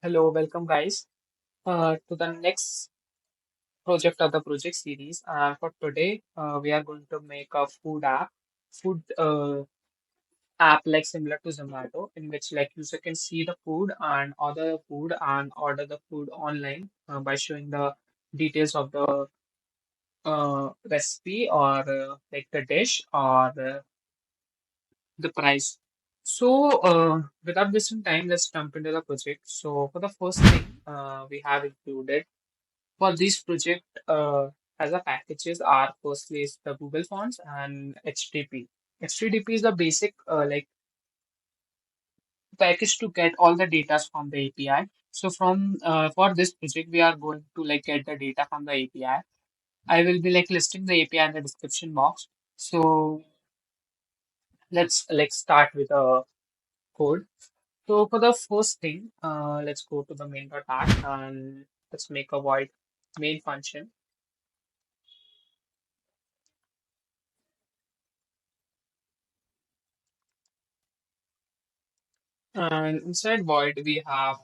Hello, welcome guys to the next project of the project series. For today, we are going to make a food app like similar to Zomato, in which like user can see the food and order the food online by showing the details of the recipe or like the dish or the price. Without wasting time, let's jump into the project. So, for the first thing, we have included for this project as a packages are firstly is the Google Fonts and HTTP. HTTP is the basic like package to get all the data from the API. So from for this project, we are going to like get the data from the API. I will be like listing the API in the description box. So let's like start with a code. So for the first thing, let's go to the main.app and let's make a void main function. And inside void, we have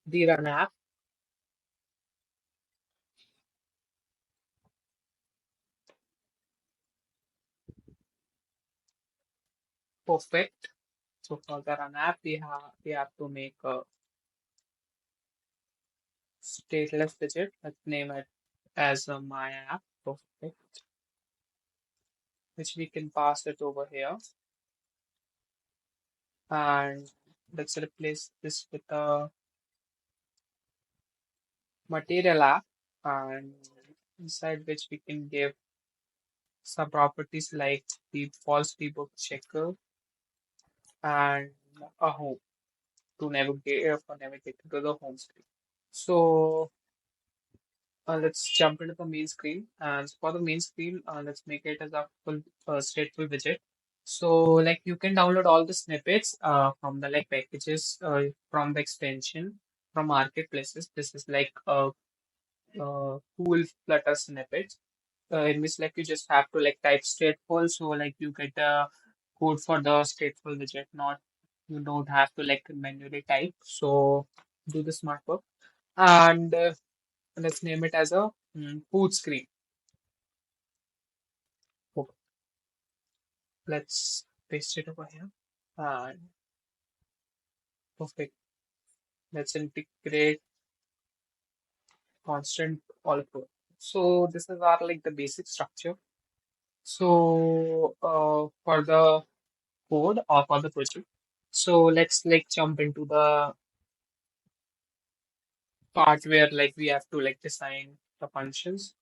the run app. Perfect. So for the run app, we have to make a stateless widget. Let's name it as my app. Perfect. Which we can pass it over here. And let's replace this with a material app. And inside which we can give some properties like the false debug checker and a home to navigate for navigating to the home screen. So let's jump into the main screen. And for the main screen, let's make it as a full stateful widget. So like you can download all the snippets from the like packages from the extension from marketplaces. This is like a cool Flutter snippet in which like you just have to like type stateful. So like you get the code for the stateful widget. Not you don't have to like manually type. So do the smart work and let's name it as a food screen. Oh, let's paste it over here. And perfect. Let's integrate constant also. So this is our like the basic structure. So for the code or for the project. So let's like jump into the part where like we have to like design the functions.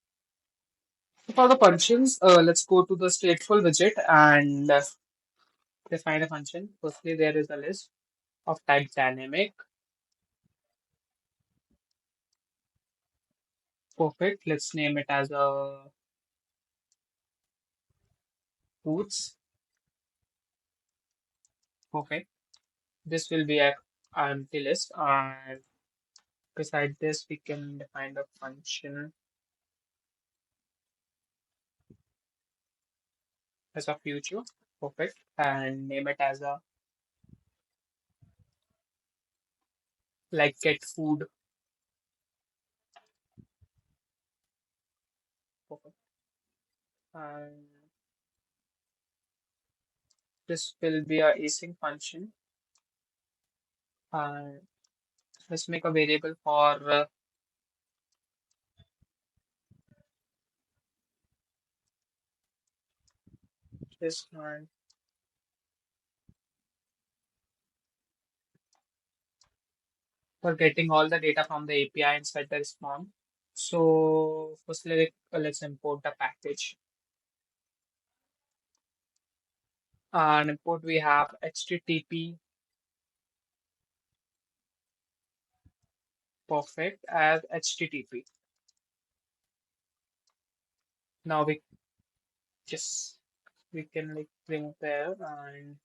So for the functions, let's go to the stateful widget and define a function. Firstly, there is a list of type dynamic. Perfect. Let's name it as a foods. Perfect. This will be a empty list, and beside this, we can define the function as a future. Perfect. And name it as a like get food. Perfect. And this will be a async function. And let's make a variable for this one for getting all the data from the API inside the response. So firstly, let's import the package. And import we have HTTP perfect as HTTP. Now we just we can like remove there and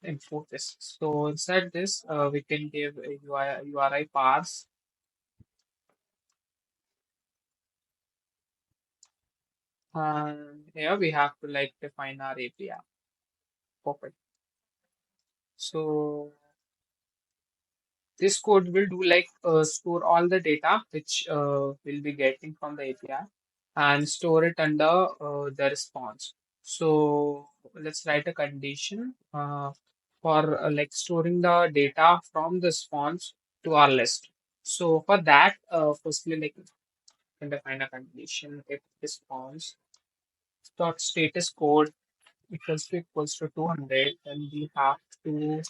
import this. So inside this, we can give a URI parse, and here we have to like define our API. Perfect. So this code will do like store all the data which we'll be getting from the API and store it under the response. So let's write a condition for like storing the data from the response to our list. So for that, firstly, like we can define a condition if response dot status code equals to 200, then we have to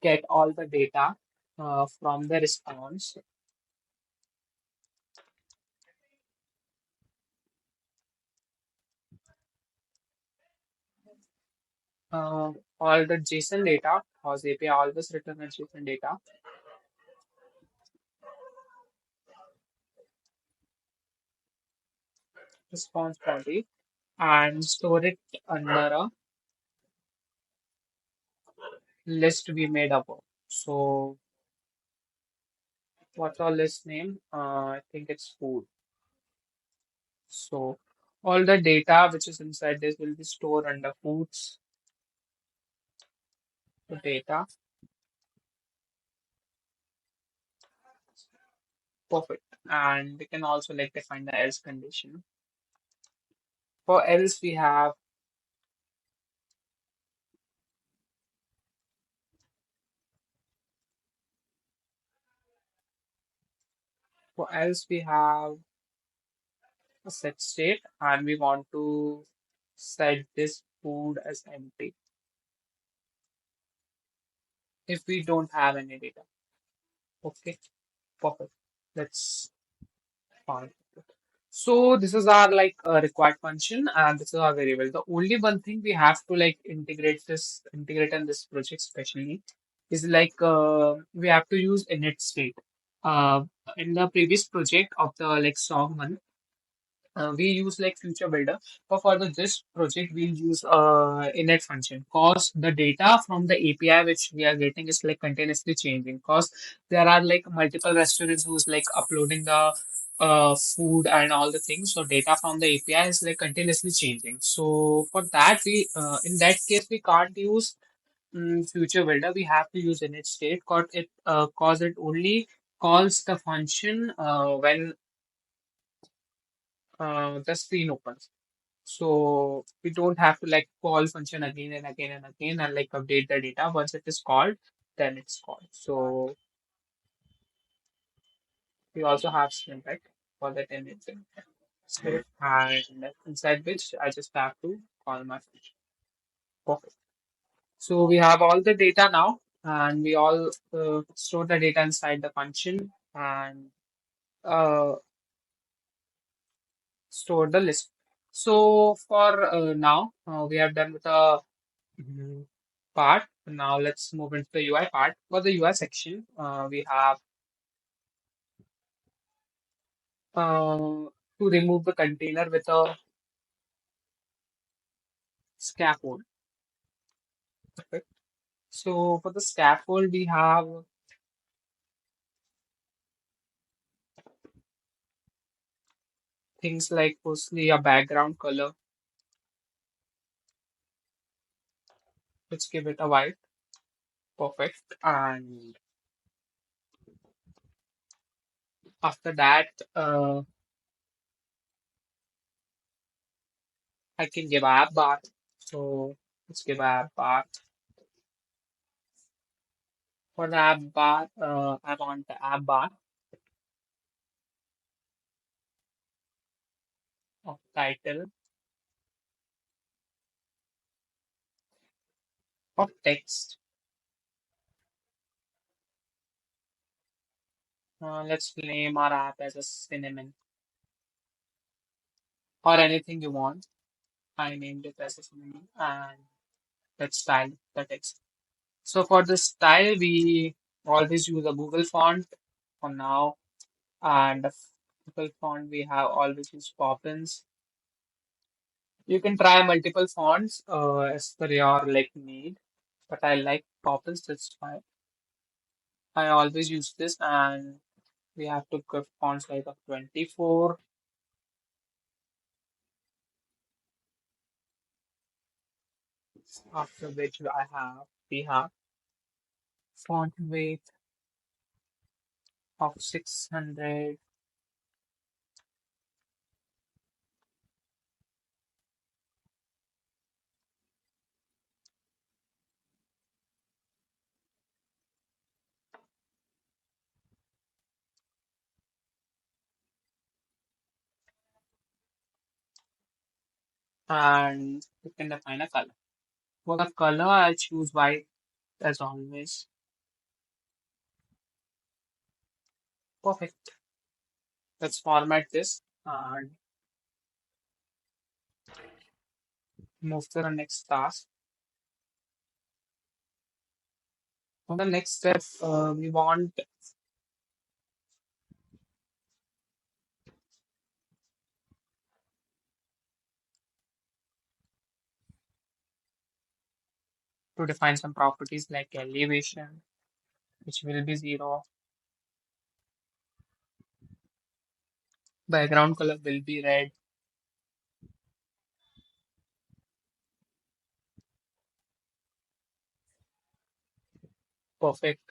get all the data from the response, uh, all the JSON data, because API always return a JSON data, response body, and store it under a list we made up of. So, what's our list name? I think it's food. So, all the data which is inside this will be stored under foods data. Perfect. And we can also like define the else condition. For else, we have a set state, and we want to set this food as empty if we don't have any data. Okay, perfect. That's fine. So this is our like required function, and this is our variable. The only one thing we have to like integrate in this project especially is like we have to use init state. Uh, in the previous project of the like song one, we use like future builder, but for this project we'll use init function because the data from the API which we are getting is like continuously changing because there are like multiple restaurants who's like uploading the food and all the things, so data from the API is like continuously changing. So for that we in that case we can't use future builder. We have to use init state cause it only calls the function when the screen opens. So we don't have to like call function again and again and again and like update the data. Once it is called, then it's called. So we also have snippet for that init script, and inside which I just have to call my function. Perfect. So we have all the data now, and we all store the data inside the function and uh, store the list. So for now, we have done with the part. Now let's move into the UI part. For the UI section, we have to remove the container with a scaffold. Okay. So for the scaffold, we have things like firstly a background color, which give it a white, perfect. And after that, I can give app bar. So let's give app bar. For the app bar, I want the app bar of title of text. Let's name our app as a cinnamon or anything you want. I named it as a cinnamon and let's style the text. So for the style, we always use a Google font for now, and the Google font we have always used Poppins. You can try multiple fonts as per your like need, but I like Poppins. That's why I always use this, and we have to give fonts like a 24. After which we have font weight of 600, and we can define a color. For the color, I'll choose white as always. Perfect. Let's format this and move to the next task. For the next step, we want to define some properties like elevation, which will be 0, background color will be red, perfect,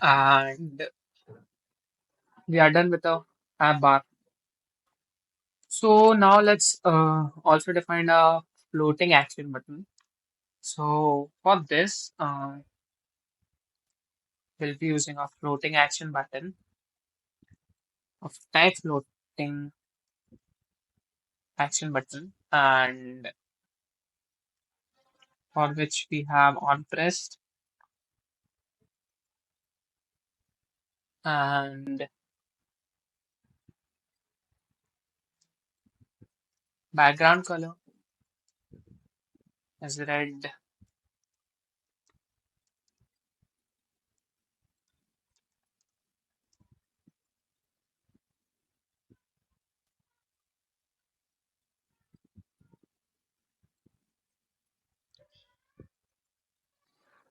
and we are done with the app bar. So now let's also define a floating action button. So for this, we'll be using a floating action button of type floating action button, and for which we have on pressed and background color is red.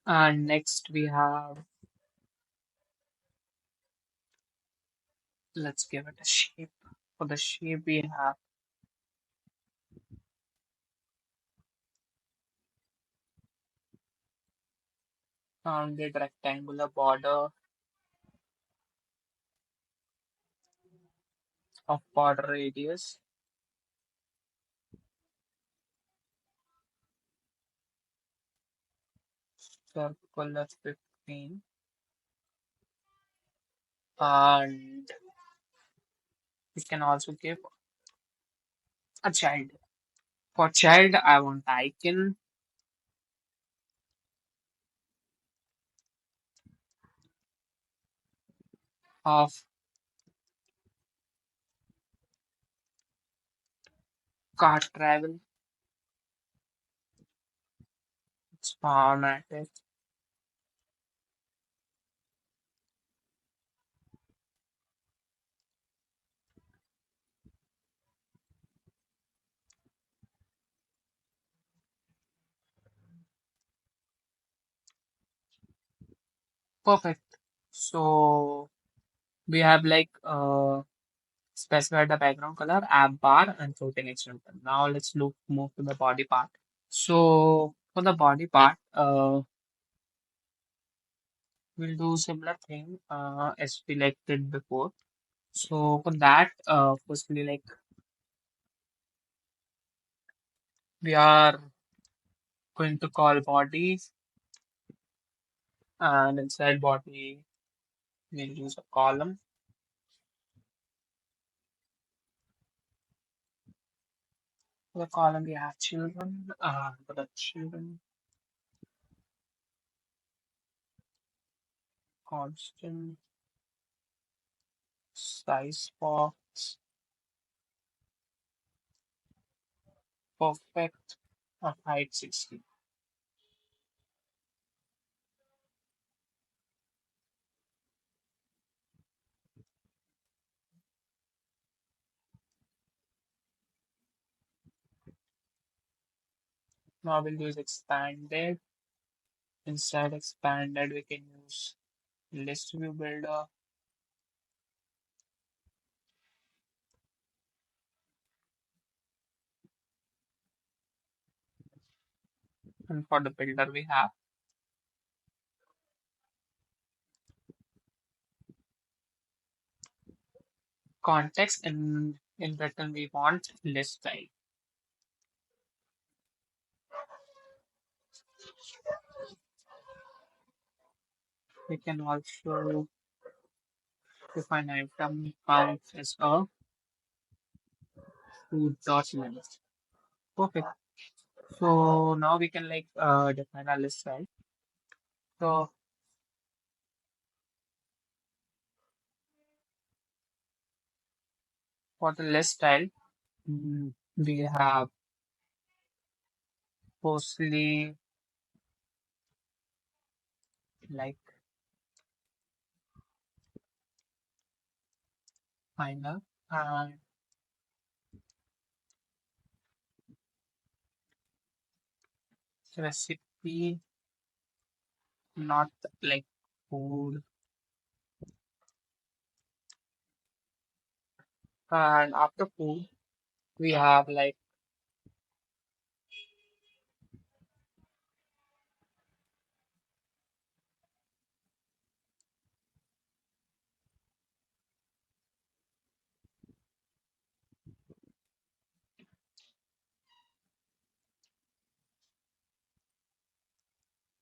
And next we have, let's give it a shape. For the shape, we have rounded rectangular border of border radius, circular 15, and we can also give a child. For child, I want icon of car travel. It's formatted. Perfect. So we have like specified the background color, app bar, and floating extension. Now let's move to the body part. So for the body part, we'll do similar thing as we like did before. So for that, firstly, like we are going to call body, and inside body we'll use a column. For the column we have children. For the children, constant size box, perfect of height 60. Now we'll use expanded. Inside expanded, we can use list view builder, And for the builder, we have context, and in return, we want list style. We can also define item count as a food dot list. Perfect. So now we can define our list style. So for the list style, we have mostly like final and recipe, not like food. And after food, we have like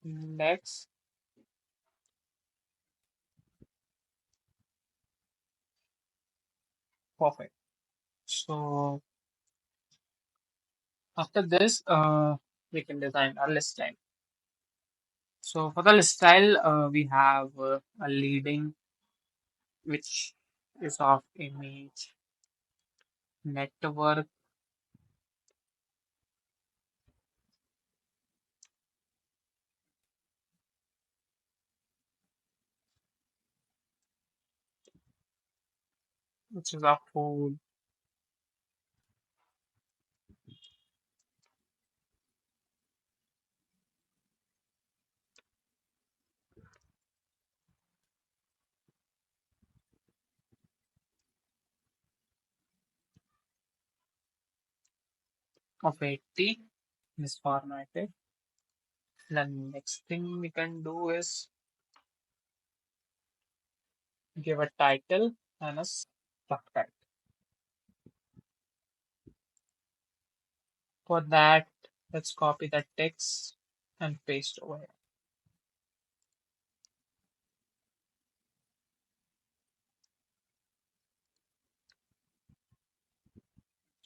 next. Perfect. So after this, we can design our list style. So for the list style, we have a leading, which is of image, network, which is of food, of 80 is formatted. The next thing we can do is give a title and a subtitle. For that, let's copy the text and paste over here.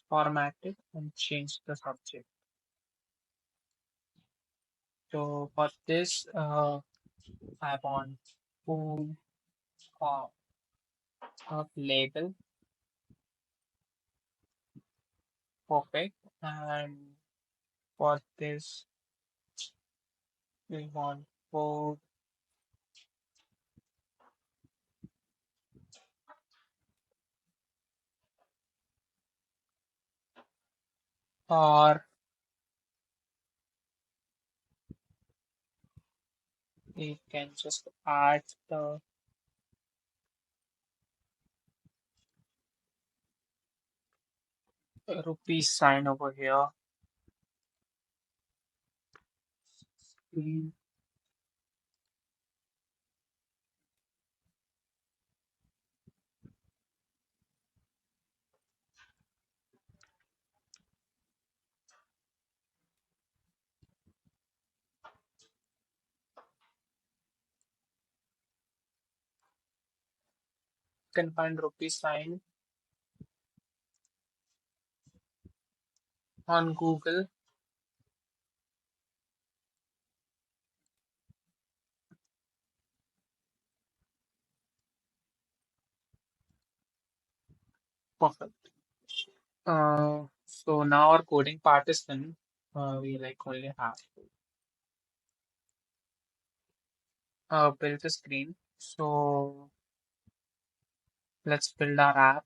Format it and change the subject. So for this, I want food or of label. Perfect. And for this, we want food or we can just add the rupee sign over here. We can find rupee sign on Google. Perfect. So now our coding part is done. We only have build the screen. So let's build our app.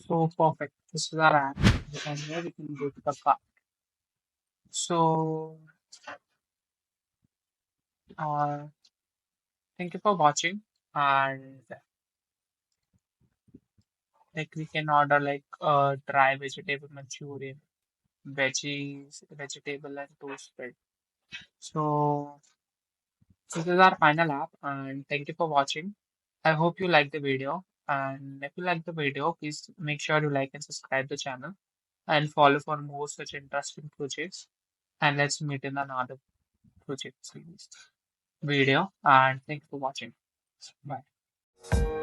So perfect. This is our app. And here we can go to the cart. So uh, thank you for watching. And like we can order like dry vegetable Manchurian, veggies, vegetable and toast spread. So this is our final app. And thank you for watching. I hope you like the video. And if you like the video, please make sure you like and subscribe the channel and follow for more such interesting projects. And let's meet in another project series video. And thanks for watching. Bye.